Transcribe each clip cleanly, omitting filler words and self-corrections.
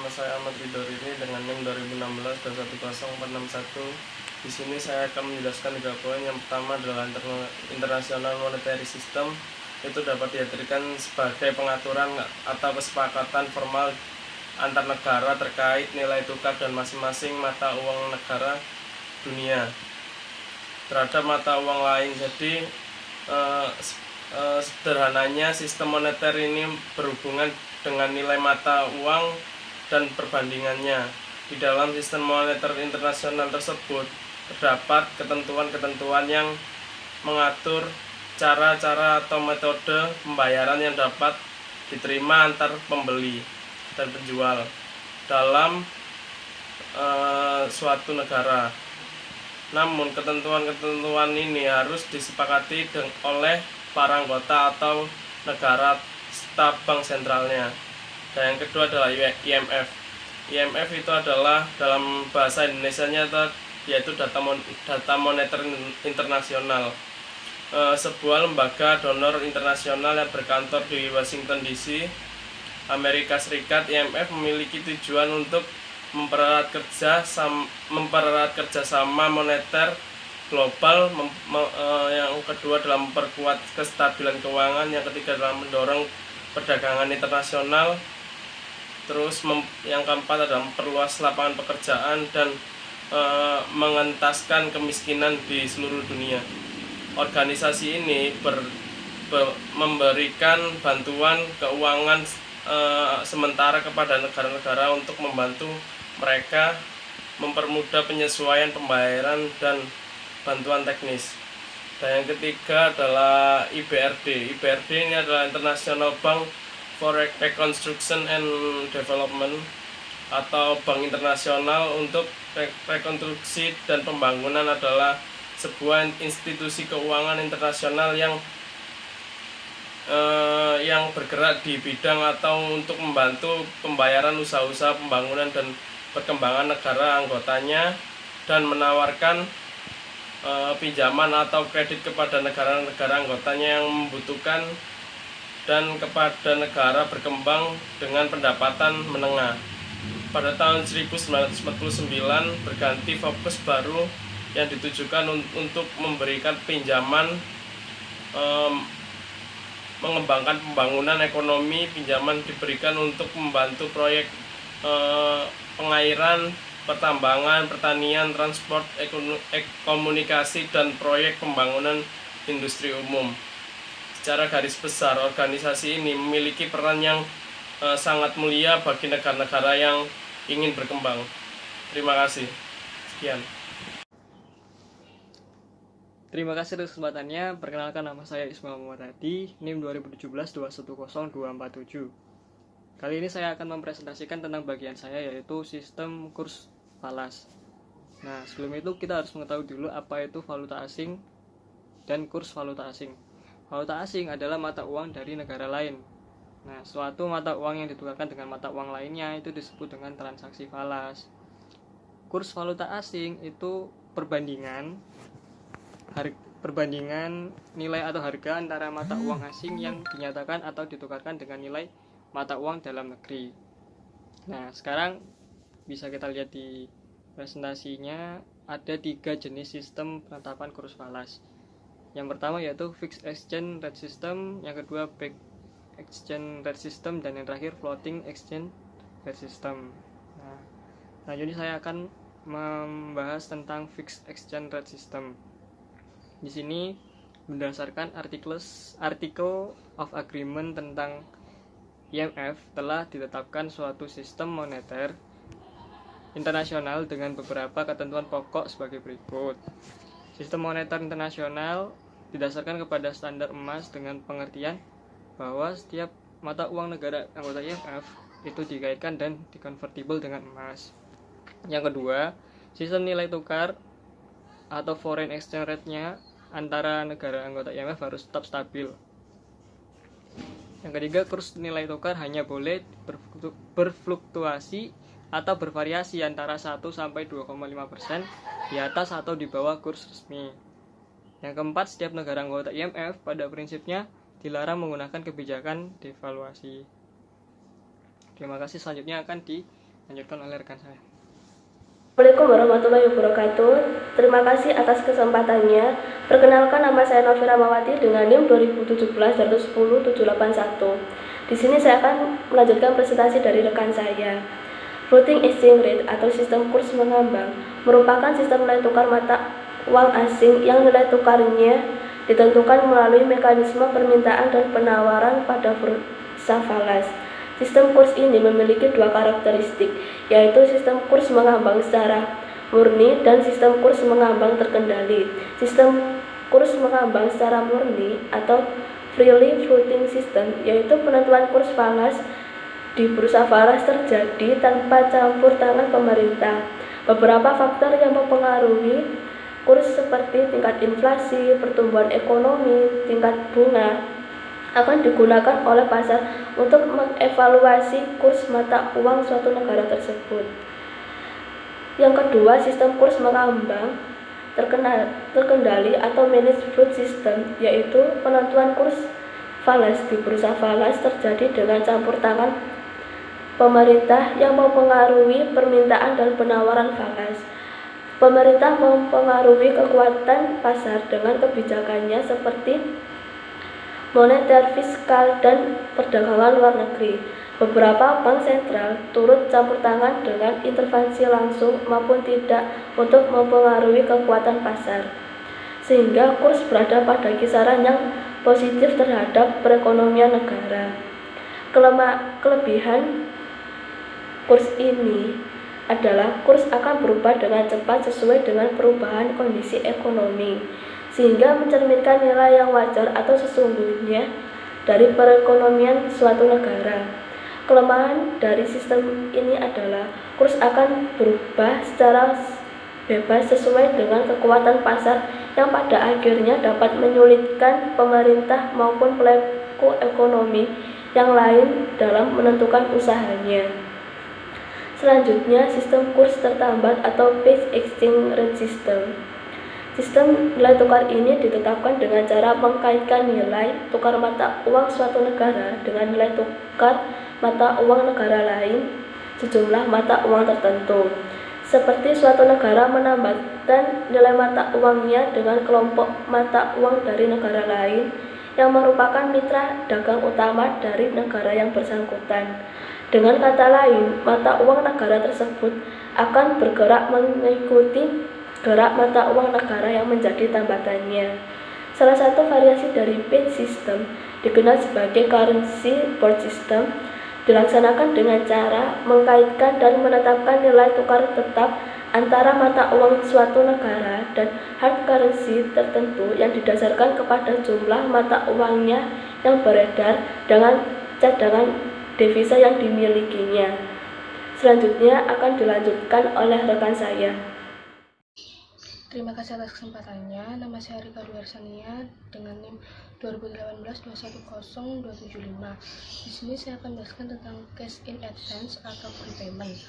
saya Ahmad Ridho ini dengan NIM 2016-210-461. Di sini saya akan menjelaskan 3 poin. Yang pertama adalah international monetary system. Itu dapat diartikan sebagai pengaturan atau kesepakatan formal antar negara terkait nilai tukar dan masing-masing mata uang negara dunia terhadap mata uang lain. Jadi sederhananya sistem moneter ini berhubungan dengan nilai mata uang dan perbandingannya. Di dalam sistem moneter internasional tersebut terdapat ketentuan-ketentuan yang mengatur cara-cara atau metode pembayaran yang dapat diterima antar pembeli dan penjual dalam suatu negara. Namun ketentuan-ketentuan ini harus disepakati oleh para anggota atau negara staf bank sentralnya. Dan yang kedua adalah IMF. IMF itu adalah dalam bahasa Indonesianya yaitu data moneter internasional. Sebuah lembaga donor internasional yang berkantor di Washington DC, Amerika Serikat. IMF memiliki tujuan untuk mempererat kerjasama moneter global. Yang kedua adalah memperkuat kestabilan keuangan. Yang ketiga adalah mendorong perdagangan internasional. Terus yang keempat adalah memperluas lapangan pekerjaan dan mengentaskan kemiskinan di seluruh dunia. Organisasi ini memberikan bantuan keuangan sementara kepada negara-negara untuk membantu mereka mempermudah penyesuaian pembayaran dan bantuan teknis. Dan yang ketiga adalah IBRD. IBRD ini adalah International Bank for Reconstruction and Development atau Bank Internasional untuk Rekonstruksi dan Pembangunan. Adalah sebuah institusi keuangan internasional yang bergerak di bidang atau untuk membantu pembayaran usaha-usaha pembangunan dan perkembangan negara anggotanya dan menawarkan pinjaman atau kredit kepada negara-negara anggotanya yang membutuhkan dan kepada negara berkembang dengan pendapatan menengah. Pada tahun 1949 berganti fokus baru yang ditujukan untuk memberikan pinjaman mengembangkan pembangunan ekonomi. Pinjaman diberikan untuk membantu proyek pengairan, pertambangan, pertanian, transport, komunikasi, dan proyek pembangunan industri umum. Secara garis besar, organisasi ini memiliki peran yang sangat mulia bagi negara-negara yang ingin berkembang. Terima kasih. Sekian. Terima kasih atas kesempatannya. Perkenalkan, nama saya Ismail Muhammad Hadi, NIM 2017-210-247. Kali ini saya akan mempresentasikan tentang bagian saya, yaitu sistem kurs falas. Nah, sebelum itu kita harus mengetahui dulu apa itu valuta asing dan kurs valuta asing. Valuta asing adalah mata uang dari negara lain. Nah, suatu mata uang yang ditukarkan dengan mata uang lainnya itu disebut dengan transaksi falas. Kurs valuta asing itu perbandingan nilai atau harga antara mata uang asing yang dinyatakan atau ditukarkan dengan nilai mata uang dalam negeri. Nah, sekarang bisa kita lihat di presentasinya, ada 3 jenis sistem penetapan kurs falas. Yang pertama yaitu fixed exchange rate system, yang kedua back exchange rate system, dan yang terakhir floating exchange rate system. Nah, selanjutnya saya akan membahas tentang fixed exchange rate system. Di sini berdasarkan artikel of agreement tentang IMF telah ditetapkan suatu sistem moneter internasional dengan beberapa ketentuan pokok sebagai berikut. Sistem moneter internasional didasarkan kepada standar emas dengan pengertian bahwa setiap mata uang negara anggota IMF itu dikaitkan dan dikonvertibel dengan emas. Yang kedua, sistem nilai tukar atau foreign exchange rate-nya antara negara anggota IMF harus tetap stabil. Yang ketiga, kurs nilai tukar hanya boleh berfluktuasi atau bervariasi antara 1-2,5% di atas atau di bawah kurs resmi. Yang keempat, setiap negara anggota IMF pada prinsipnya dilarang menggunakan kebijakan devaluasi. Terima kasih. Selanjutnya akan Lanjutkan oleh rekan saya. Assalamualaikum warahmatullahi wabarakatuh. Terima kasih atas kesempatannya. Perkenalkan, nama saya Novi Ramawati dengan NIM 2017-1010781. Di sini saya akan melanjutkan presentasi dari rekan saya. Floating exchange rate atau sistem kurs mengambang merupakan sistem nilai tukar mata uang asing yang nilai tukarnya ditentukan melalui mekanisme permintaan dan penawaran pada bursa falas. Sistem kurs ini memiliki dua karakteristik, yaitu sistem kurs mengambang secara murni dan sistem kurs mengambang terkendali. Sistem kurs mengambang secara murni atau freely floating system, yaitu penentuan kurs falas di bursa falas terjadi tanpa campur tangan pemerintah. Beberapa faktor yang mempengaruhi kurs seperti tingkat inflasi, pertumbuhan ekonomi, tingkat bunga akan digunakan oleh pasar untuk mengevaluasi kurs mata uang suatu negara tersebut. Yang kedua, sistem kurs mengambang terkendali atau managed float system, yaitu penentuan kurs falas di bursa falas terjadi dengan campur tangan pemerintah yang mempengaruhi permintaan dan penawaran falas. Pemerintah mempengaruhi kekuatan pasar dengan kebijakannya seperti moneter, fiskal, dan perdagangan luar negeri. Beberapa bank sentral turut campur tangan dengan intervensi langsung maupun tidak untuk mempengaruhi kekuatan pasar, sehingga kurs berada pada kisaran yang positif terhadap perekonomian negara. Kelebihan kurs ini adalah kurs akan berubah dengan cepat sesuai dengan perubahan kondisi ekonomi, sehingga mencerminkan nilai yang wajar atau sesungguhnya dari perekonomian suatu negara. Kelemahan dari sistem ini adalah kurs akan berubah secara bebas sesuai dengan kekuatan pasar yang pada akhirnya dapat menyulitkan pemerintah maupun pelaku ekonomi yang lain dalam menentukan usahanya. Selanjutnya, sistem kurs tertambat atau base exchange rate system. Sistem nilai tukar ini ditetapkan dengan cara mengkaitkan nilai tukar mata uang suatu negara dengan nilai tukar mata uang negara lain sejumlah mata uang tertentu. Seperti suatu negara menambahkan nilai mata uangnya dengan kelompok mata uang dari negara lain yang merupakan mitra dagang utama dari negara yang bersangkutan. Dengan kata lain, mata uang negara tersebut akan bergerak mengikuti gerak mata uang negara yang menjadi tambatannya. Salah satu variasi dari page system dikenal sebagai currency board system, dilaksanakan dengan cara mengkaitkan dan menetapkan nilai tukar tetap antara mata uang suatu negara dan hard currency tertentu yang didasarkan kepada jumlah mata uangnya yang beredar dengan cadangan devisa yang dimilikinya. Selanjutnya akan dilanjutkan oleh rekan saya. Terima kasih atas kesempatannya. Nama saya Rika Duarsania dengan NIM 2018-210275. Di sini saya akan menjelaskan tentang cash in advance atau prepayment.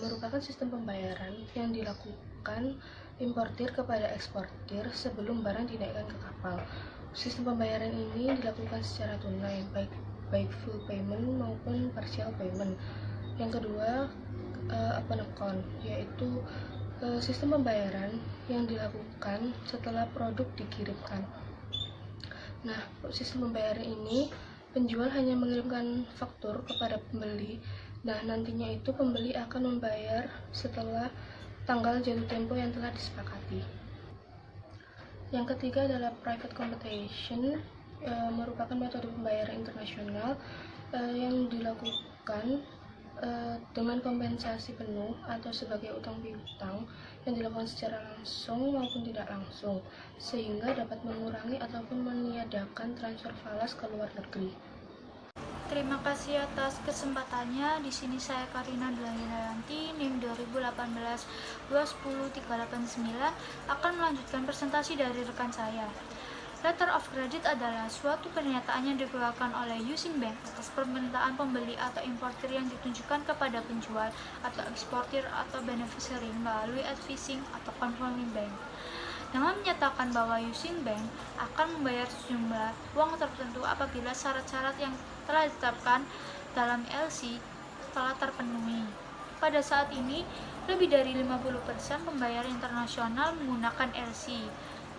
Merupakan sistem pembayaran yang dilakukan importir kepada eksportir sebelum barang dinaikkan ke kapal. Sistem pembayaran ini dilakukan secara tunai, baik full payment maupun partial payment. Yang kedua, open account, yaitu sistem pembayaran yang dilakukan setelah produk dikirimkan. Nah, sistem pembayaran ini penjual hanya mengirimkan faktur kepada pembeli. Nah, nantinya itu pembeli akan membayar setelah tanggal jatuh tempo yang telah disepakati. Yang ketiga adalah private computation, merupakan metode pembayaran internasional yang dilakukan dengan kompensasi penuh atau sebagai utang piutang yang dilakukan secara langsung maupun tidak langsung, sehingga dapat mengurangi ataupun meniadakan transfer falas ke luar negeri. Terima kasih atas kesempatannya. Di sini saya Karina Dulanianti, NIM 2018-210-389 akan melanjutkan presentasi dari rekan saya. Letter of credit adalah suatu pernyataan yang dikeluarkan oleh using bank atas permintaan pembeli atau importir yang ditunjukkan kepada penjual atau eksportir atau beneficiary melalui advising atau confirming bank. Dengan menyatakan bahwa using bank akan membayar sejumlah uang tertentu apabila syarat-syarat yang telah ditetapkan dalam LC telah terpenuhi. Pada saat ini, lebih dari 50% pembayaran internasional menggunakan LC,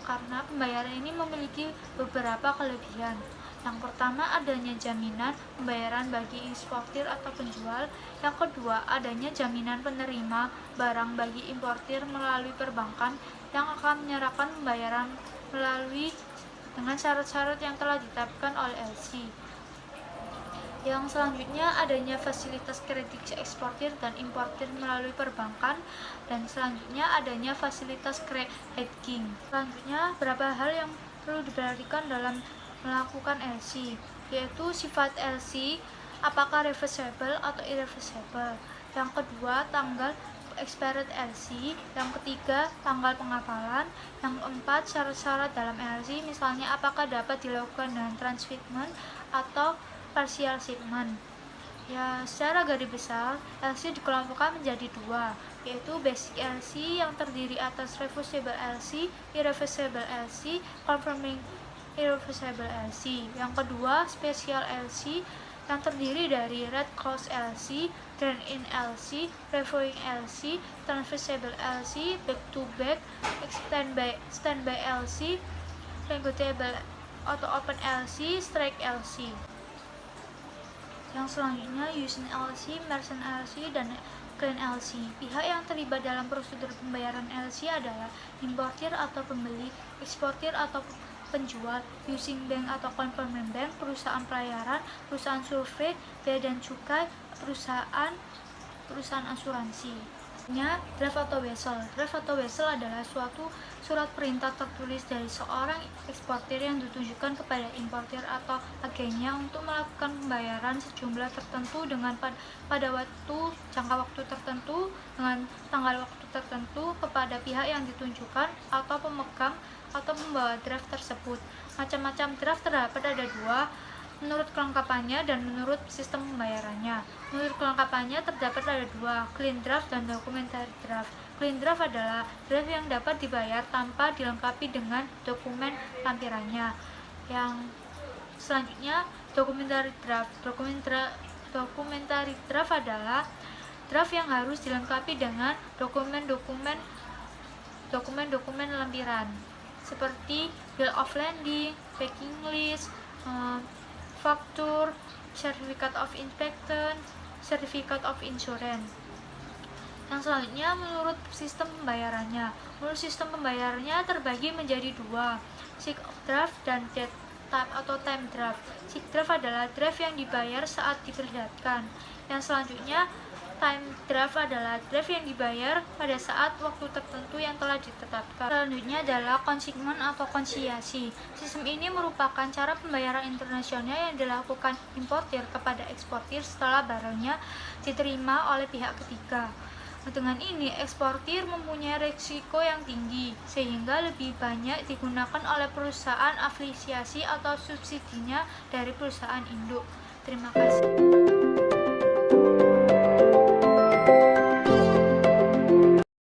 karena pembayaran ini memiliki beberapa kelebihan. Yang pertama, adanya jaminan pembayaran bagi eksportir atau penjual. Yang kedua, adanya jaminan penerima barang bagi importir melalui perbankan yang akan menyerahkan pembayaran melalui dengan syarat-syarat yang telah ditetapkan oleh LC. Yang selanjutnya, adanya fasilitas kredit eksportir dan importir melalui perbankan, dan selanjutnya adanya fasilitas credit hedging. Selanjutnya, beberapa hal yang perlu diperhatikan dalam melakukan LC, yaitu sifat LC, apakah reversible atau irreversible. Yang kedua, tanggal expired LC. Yang ketiga, tanggal pengapalan. Yang keempat, syarat-syarat dalam LC, misalnya apakah dapat dilakukan dengan transshipment atau partial shipment. Ya, secara garis besar, LC dikelompokkan menjadi dua, yaitu basic LC yang terdiri atas reversible LC, irreversible LC, confirming irreversible LC. Yang kedua, special LC yang terdiri dari red cross LC, drain-in LC, reviewing LC, transversible LC, back-to-back, standby LC, negotiable auto open LC, strike LC. Yang selanjutnya, using LC, merchant LC, dan clean LC. Pihak yang terlibat dalam prosedur pembayaran LC adalah importir atau pembeli, eksportir atau penjual, using bank atau confirming bank, perusahaan pelayaran, perusahaan survei, bea dan cukai, perusahaan asuransi. Draft atau wesel. Draft atau wesel adalah suatu surat perintah tertulis dari seorang eksportir yang ditujukan kepada importir atau agennya untuk melakukan pembayaran sejumlah tertentu dengan pada jangka waktu tertentu dengan tanggal waktu tertentu kepada pihak yang ditunjukkan atau pemegang atau pembawa draft tersebut. Macam-macam draft terdapat ada dua, menurut kelengkapannya dan menurut sistem pembayarannya. Menurut kelengkapannya terdapat ada dua, clean draft dan documentary draft. Clean draft adalah draft yang dapat dibayar tanpa dilengkapi dengan dokumen lampirannya. Yang selanjutnya, documentary draft. Documentary draft adalah draft yang harus dilengkapi dengan dokumen-dokumen lampiran seperti bill of lading, packing list, faktur, certificate of inspection, certificate of insurance. Yang selanjutnya, menurut sistem pembayarannya. Menurut sistem pembayarannya terbagi menjadi dua, sick draft dan dead type atau time draft. Sick draft adalah draft yang dibayar saat diperlihatkan. Yang selanjutnya, time draft adalah draft yang dibayar pada saat waktu tertentu yang telah ditetapkan. Selanjutnya adalah consignment atau konsinyasi. Sistem ini merupakan cara pembayaran internasional yang dilakukan importir kepada eksportir setelah barangnya diterima oleh pihak ketiga. Dengan ini, eksportir mempunyai risiko yang tinggi, sehingga lebih banyak digunakan oleh perusahaan afiliasi atau subsidinya dari perusahaan induk. Terima kasih.